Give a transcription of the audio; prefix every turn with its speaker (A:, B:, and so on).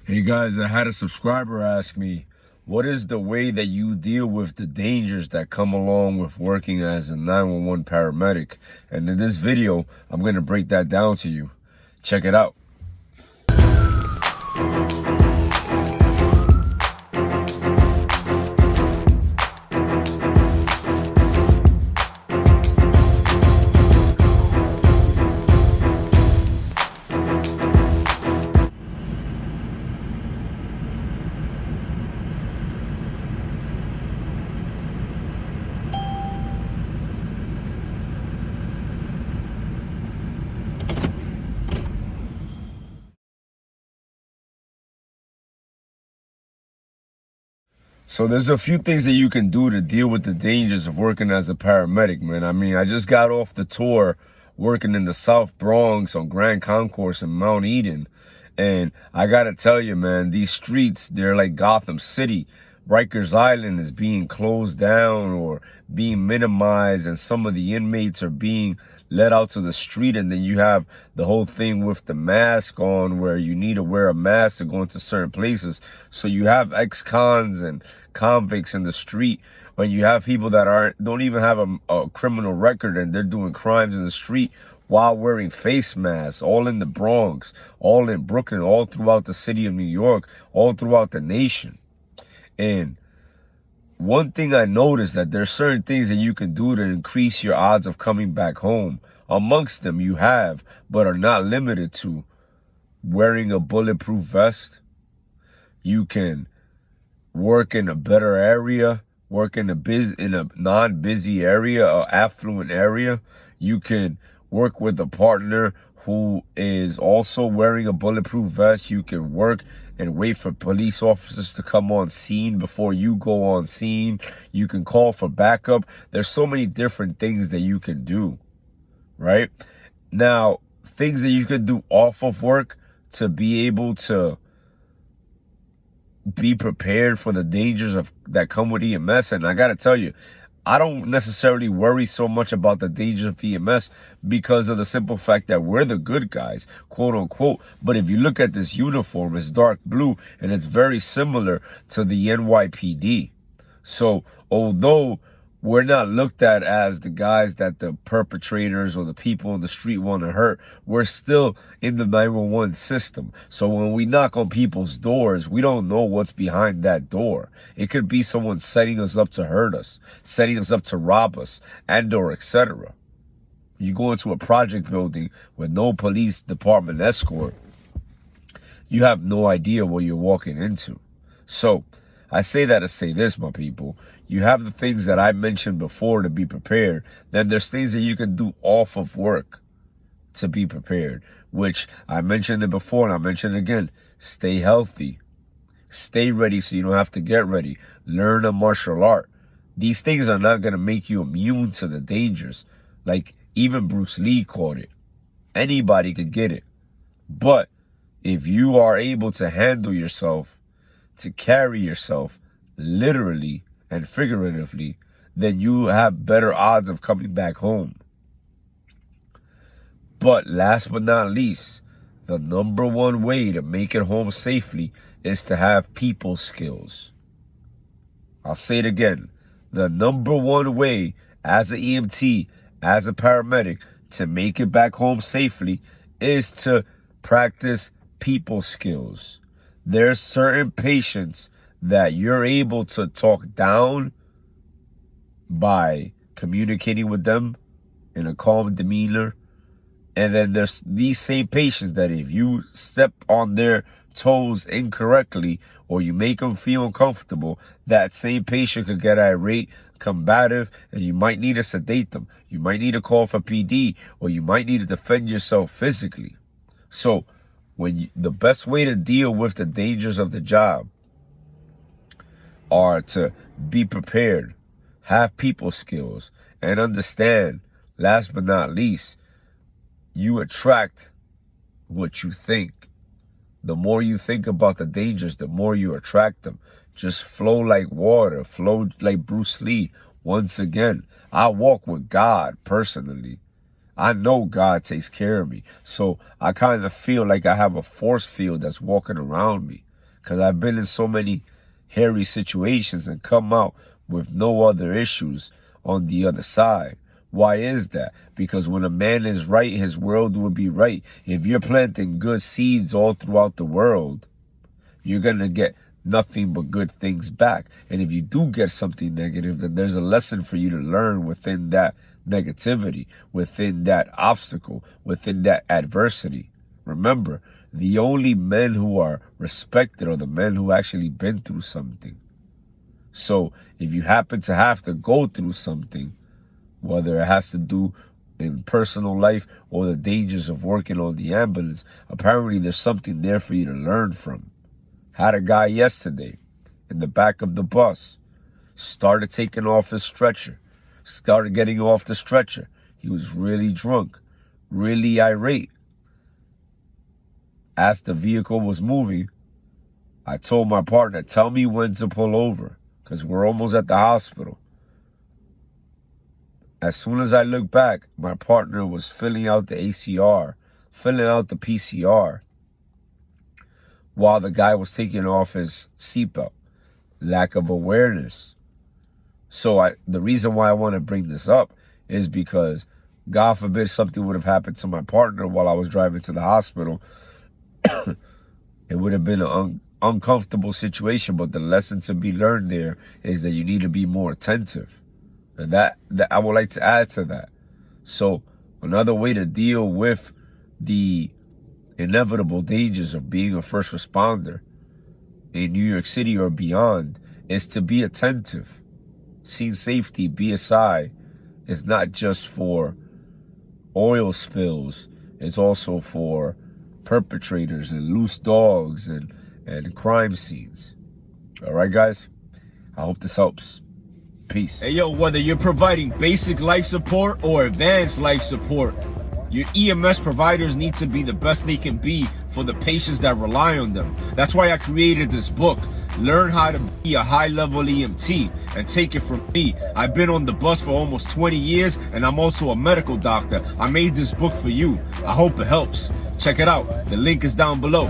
A: Hey guys, I had a subscriber ask me, what is the way that you deal with the dangers that come along with working as a 911 paramedic? And in this video, I'm going to break that down to you. Check it out. So there's a few things that you can do to deal with the dangers of working as a paramedic, man. I mean, I just got off the tour working in the South Bronx on Grand Concourse in Mount Eden. And I gotta tell you, man, these streets, they're like Gotham City. Rikers Island is being closed down or being minimized, and some of the inmates are being let out to the street. And then you have the whole thing with the mask on, where you need to wear a mask to go into certain places. So you have ex-cons and convicts in the street, but you have people that don't even have a criminal record, and they're doing crimes in the street while wearing face masks, all in the Bronx, all in Brooklyn, all throughout the city of New York, all throughout the nation. And one thing I noticed, that there's certain things that you can do to increase your odds of coming back home. Amongst them, you have, but are not limited to, wearing a bulletproof vest. You can work in a better area, work in a non-busy area, or affluent area. You can work with a partner who is also wearing a bulletproof vest. You can work and wait for police officers to come on scene before you go on scene. You can call for backup. There's so many different things that you can do, right? Now, things that you can do off of work to be able to be prepared for the dangers that come with EMS. And I got to tell you, I don't necessarily worry so much about the dangers of EMS because of the simple fact that we're the good guys, quote unquote. But if you look at this uniform, it's dark blue, and it's very similar to the NYPD. So although we're not looked at as the guys that the perpetrators or the people in the street want to hurt, we're still in the 911 system. So when we knock on people's doors, we don't know what's behind that door. It could be someone setting us up to hurt us, setting us up to rob us, and or etc. You go into a project building with no police department escort, you have no idea what you're walking into. So I say that to say this, my people. You have the things that I mentioned before to be prepared. Then there's things that you can do off of work to be prepared, which I mentioned it before and I mentioned it again. Stay healthy. Stay ready so you don't have to get ready. Learn a martial art. These things are not going to make you immune to the dangers. Like even Bruce Lee caught it. Anybody could get it. But if you are able to handle yourself, to carry yourself literally and figuratively, then you have better odds of coming back home. But last but not least, the number one way to make it home safely is to have people skills. I'll say it again. The number one way as an EMT, as a paramedic, to make it back home safely is to practice people skills. There's certain patients that you're able to talk down by communicating with them in a calm demeanor. And then there's these same patients that if you step on their toes incorrectly or you make them feel uncomfortable, that same patient could get irate, combative, and you might need to sedate them. You might need to call for PD, or you might need to defend yourself physically. So the best way to deal with the dangers of the job are to be prepared, have people skills, and understand, last but not least, you attract what you think. The more you think about the dangers, the more you attract them. Just flow like water, flow like Bruce Lee. Once again, I walk with God personally. I know God takes care of me. So I kind of feel like I have a force field that's walking around me. because I've been in so many hairy situations and come out with no other issues on the other side. Why is that? Because when a man is right, his world will be right. If you're planting good seeds all throughout the world, you're going to get nothing but good things back. And if you do get something negative, then there's a lesson for you to learn within that negativity, within that obstacle, within that adversity. Remember, the only men who are respected are the men who actually been through something. So if you happen to have to go through something, whether it has to do in personal life or the dangers of working on the ambulance, apparently there's something there for you to learn from. Had a guy yesterday in the back of the bus, started taking off his stretcher, started getting off the stretcher. He was really drunk, really irate. As the vehicle was moving, I told my partner, tell me when to pull over, because we're almost at the hospital. As soon as I looked back, my partner was filling out the ACR, filling out the PCR, while the guy was taking off his seatbelt. Lack of awareness. So the reason why I want to bring this up is because, God forbid, something would have happened to my partner while I was driving to the hospital. It would have been an uncomfortable situation, but the lesson to be learned there is that you need to be more attentive. And that I would like to add to that. So another way to deal with the inevitable dangers of being a first responder in New York City or beyond is to be attentive. Scene safety, BSI, is not just for oil spills. It's also for perpetrators and loose dogs and crime scenes. All right, guys? I hope this helps. Peace. Hey, yo, whether you're providing basic life support or advanced life support, your EMS providers need to be the best they can be for the patients that rely on them. That's why I created this book, Learn How to Be a High-Level EMT, and take it from me. I've been on the bus for almost 20 years, and I'm also a medical doctor. I made this book for you. I hope it helps. Check it out. The link is down below.